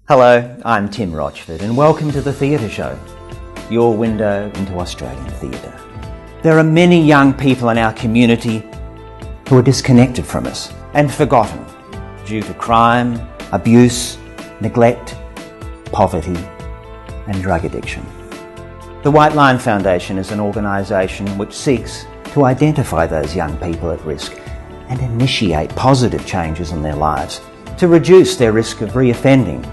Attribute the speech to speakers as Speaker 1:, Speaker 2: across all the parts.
Speaker 1: Hello, I'm Tim Rochford and welcome to The Theatre Show, your window into Australian theatre. There are many young people in our community who are disconnected from us and forgotten due to crime, abuse, neglect, poverty and drug addiction. The Whitelion Foundation is an organisation which seeks to identify those young people at risk and initiate positive changes in their lives to reduce their risk of reoffending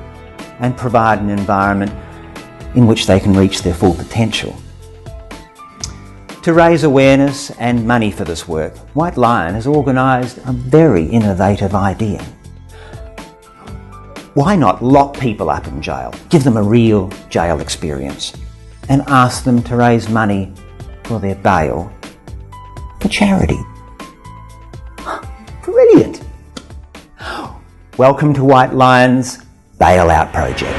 Speaker 1: and provide an environment in which they can reach their full potential. To raise awareness and money for this work, Whitelion has organised a very innovative idea. Why not lock people up in jail, give them a real jail experience, and ask them to raise money for their bail for charity? Brilliant! Welcome to Whitelion's Bailout project.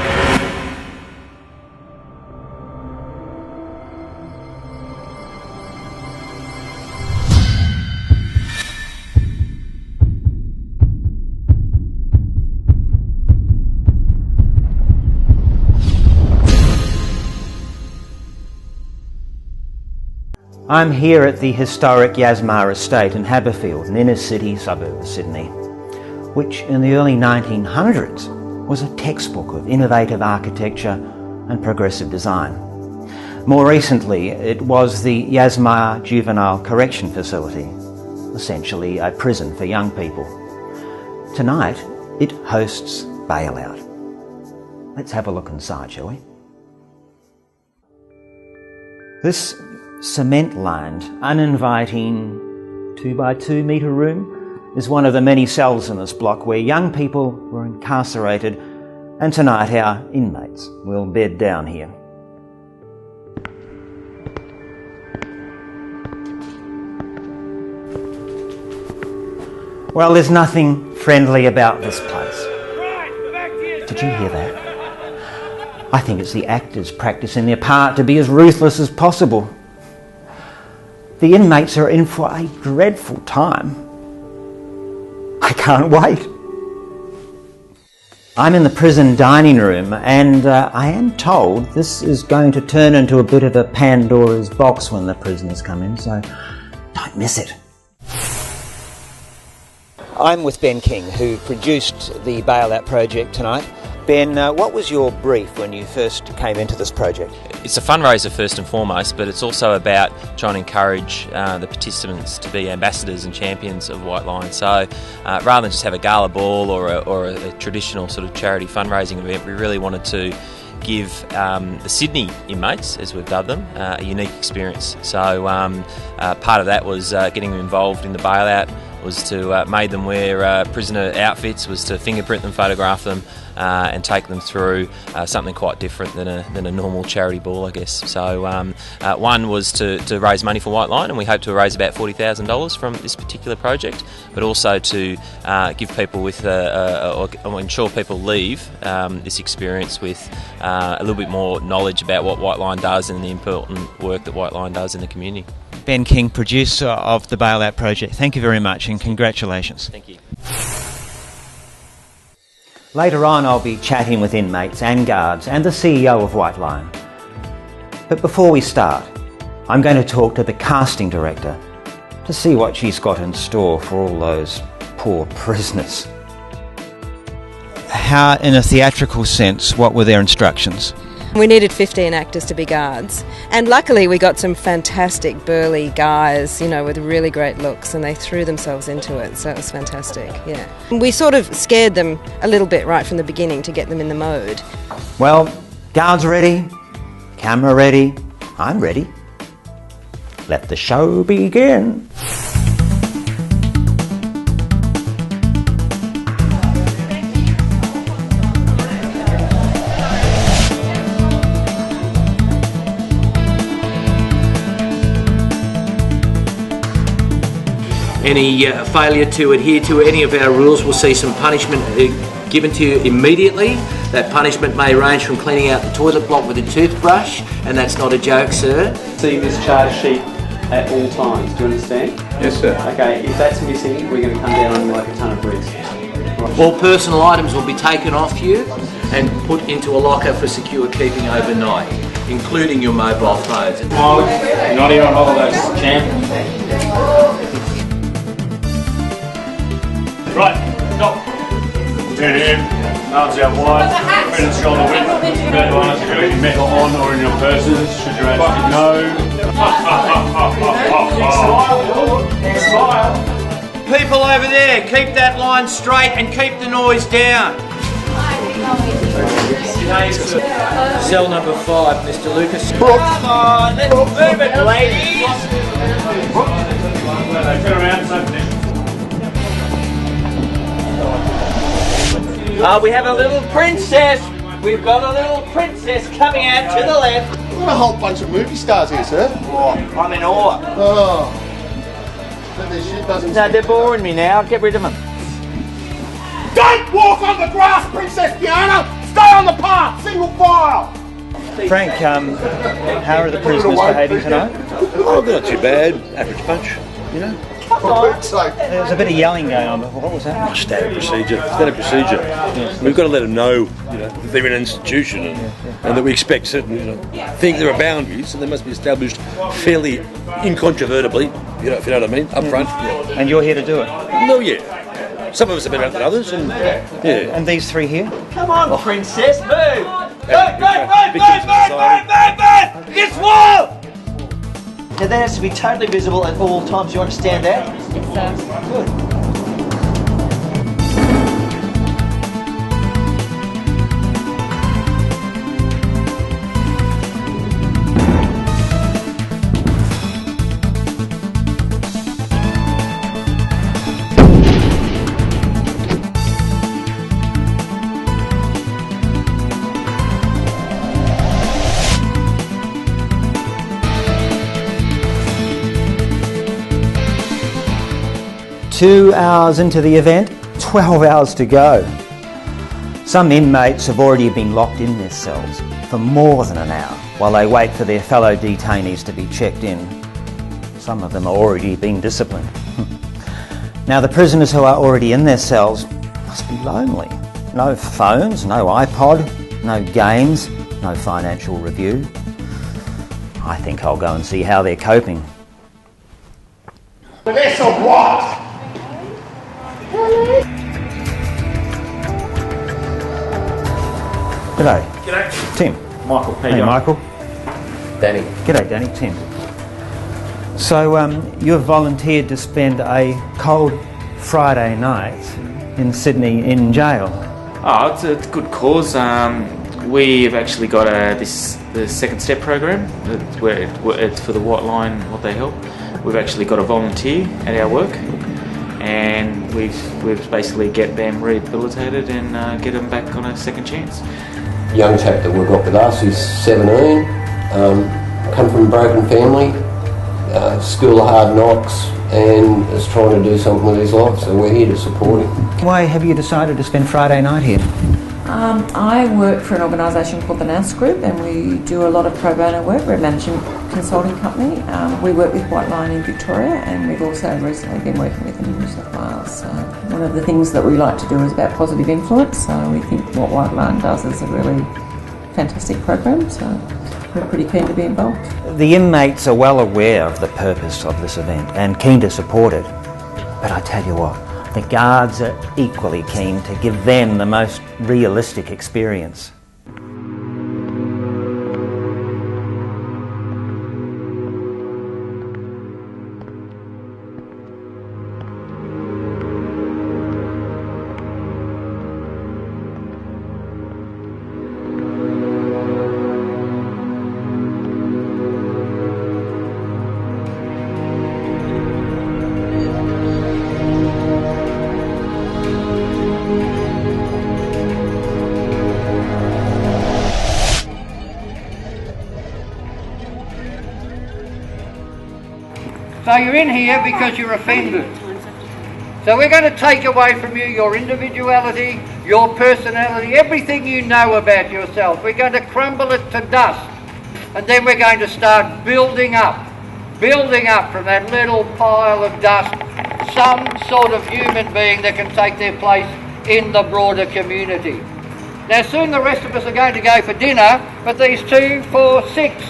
Speaker 1: I'm here at the historic Yasmar Estate in Haberfield, an inner city suburb of Sydney, which in the early 1900s was a textbook of innovative architecture and progressive design. More recently, it was the Yasmar Juvenile Correction Facility, essentially a prison for young people. Tonight, it hosts Bailout. Let's have a look inside, shall we? This cement-lined, uninviting 2x2 metre room is one of the many cells in this block where young people were incarcerated, and tonight our inmates will bed down here. Well, there's nothing friendly about this place. Did you hear that? I think it's the actors practicing their part to be as ruthless as possible. The inmates are in for a dreadful time. I can't wait. I'm in the prison dining room and I am told this is going to turn into a bit of a Pandora's box when the prisoners come in, so don't miss it. I'm with Ben King, who produced the Bailout project tonight. Ben, what was your brief when you first came into this project?
Speaker 2: It's a fundraiser first and foremost, but it's also about trying to encourage the participants to be ambassadors and champions of Whitelion. So rather than just have a gala ball or a traditional sort of charity fundraising event, we really wanted to give the Sydney inmates, as we've dubbed them, a unique experience. So part of that was getting them involved in the Bailout, was to make them wear prisoner outfits, was to fingerprint them, photograph them, and take them through something quite different than a normal charity ball, I guess. So one was to raise money for Whitelion, and we hope to raise about $40,000 from this particular project, but also to give people with, or ensure people leave this experience with a little bit more knowledge about what Whitelion does and the important work that Whitelion does in the community.
Speaker 1: Ben King, producer of the Bailout project, thank you very much and congratulations.
Speaker 2: Thank you.
Speaker 1: Later on I'll be chatting with inmates and guards and the CEO of Whitelion. But before we start, I'm going to talk to the casting director to see what she's got in store for all those poor prisoners. How, in a theatrical sense, what were their instructions?
Speaker 3: We needed 15 actors to be guards, and luckily we got some fantastic burly guys, you know, with really great looks, and they threw themselves into it, so it was fantastic, yeah. We sort of scared them a little bit right from the beginning to get them in the mode.
Speaker 1: Well, guards ready, camera ready, I'm ready. Let the show begin.
Speaker 4: Any failure to adhere to any of our rules will see some punishment given to you immediately. That punishment may range from cleaning out the toilet block with a toothbrush, and that's not a joke, sir.
Speaker 5: See this charge sheet at all times, do you understand?
Speaker 6: Yes, sir.
Speaker 5: Okay, if that's missing, we're going to come down on you like a ton of bricks.
Speaker 4: All personal items will be taken off you. and put into a locker for secure keeping overnight, including your mobile phones.
Speaker 5: Oh, you're not here on holidays, champ. Right, stop. Turn in, arms out wide, feet and shoulder width. Red line if you've got any metal on or in your purses. Should your ass no. Smile.
Speaker 4: People over there, keep that line straight and keep the noise down. Cell number 5, Mr. Lucas. Come on, let's move it, ladies.
Speaker 5: Turn around, same position.
Speaker 4: We have a little princess. We've got a little princess coming out to the left.
Speaker 6: We've got a whole bunch of movie stars here, sir.
Speaker 4: Oh, I'm in awe.
Speaker 6: Oh. So this shit doesn't...
Speaker 4: No, they're boring me now. Get rid of them.
Speaker 6: Don't walk on the grass, Princess Fiona! Stay on the path, single file!
Speaker 1: Frank, how are the prisoners behaving tonight?
Speaker 7: Oh, they're not too bad. Average bunch, you know.
Speaker 1: There was a bit of yelling going on before. What was that?
Speaker 7: Standard procedure. Standard procedure.
Speaker 1: Yes.
Speaker 7: We've got to let them know, you know, that they're an institution and that we expect certain, you know, things. There are boundaries and they must be established fairly incontrovertibly. You know, if you know what I mean, up front. Yeah.
Speaker 1: And you're here to do it?
Speaker 7: No, yeah. Some of us are better than others, and yeah.
Speaker 1: And these three here?
Speaker 4: Come on, princess, move!
Speaker 7: Move!
Speaker 4: This wall! Now that has to be totally visible at all times. You understand that?
Speaker 8: Yes, sir.
Speaker 4: Good.
Speaker 1: 2 hours into the event, 12 hours to go. Some inmates have already been locked in their cells for more than an hour while they wait for their fellow detainees to be checked in. Some of them are already being disciplined. Now the prisoners who are already in their cells must be lonely. No phones, no iPod, no games, no financial review. I think I'll go and see how they're coping.
Speaker 6: Vanessa, what?
Speaker 1: G'day.
Speaker 5: G'day.
Speaker 1: Tim.
Speaker 5: Michael.
Speaker 1: Hey, Michael.
Speaker 4: Danny.
Speaker 1: G'day, Danny. Tim. So you've volunteered to spend a cold Friday night in Sydney in jail.
Speaker 9: Oh, it's a good cause. We've actually got the second step program. It's for the Whiteline, what they help. We've actually got a volunteer at our work, and we've basically get them rehabilitated and get them back on a second chance.
Speaker 10: Young chap that we've got with us is 17, come from a broken family, school of hard knocks, and is trying to do something with his life, so we're here to support him.
Speaker 1: Why have you decided to spend Friday night here?
Speaker 8: I work for an organisation called the NAS Group, and we do a lot of pro bono work. We're a management consulting company. We work with Whiteline in Victoria, and we've also recently been working with them in New South Wales. So one of the things that we like to do is about positive influence, so we think what Whiteline does is a really fantastic program, so we're pretty keen to be involved.
Speaker 1: The inmates are well aware of the purpose of this event and keen to support it. But I tell you what, the guards are equally keen to give them the most realistic experience.
Speaker 11: So you're in here because you're offended. So we're going to take away from you your individuality, your personality, everything you know about yourself. We're going to crumble it to dust. And then we're going to start building up from that little pile of dust, some sort of human being that can take their place in the broader community. Now soon the rest of us are going to go for dinner, but these 2, 4, 6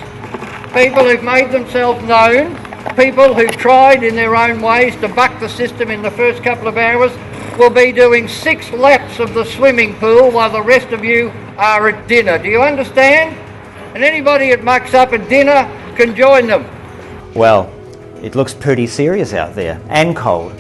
Speaker 11: people who've made themselves known, people who've tried in their own ways to buck the system in the first couple of hours, will be doing 6 laps of the swimming pool while the rest of you are at dinner. Do you understand? And anybody that mucks up at dinner can join them.
Speaker 1: Well, it looks pretty serious out there, and cold.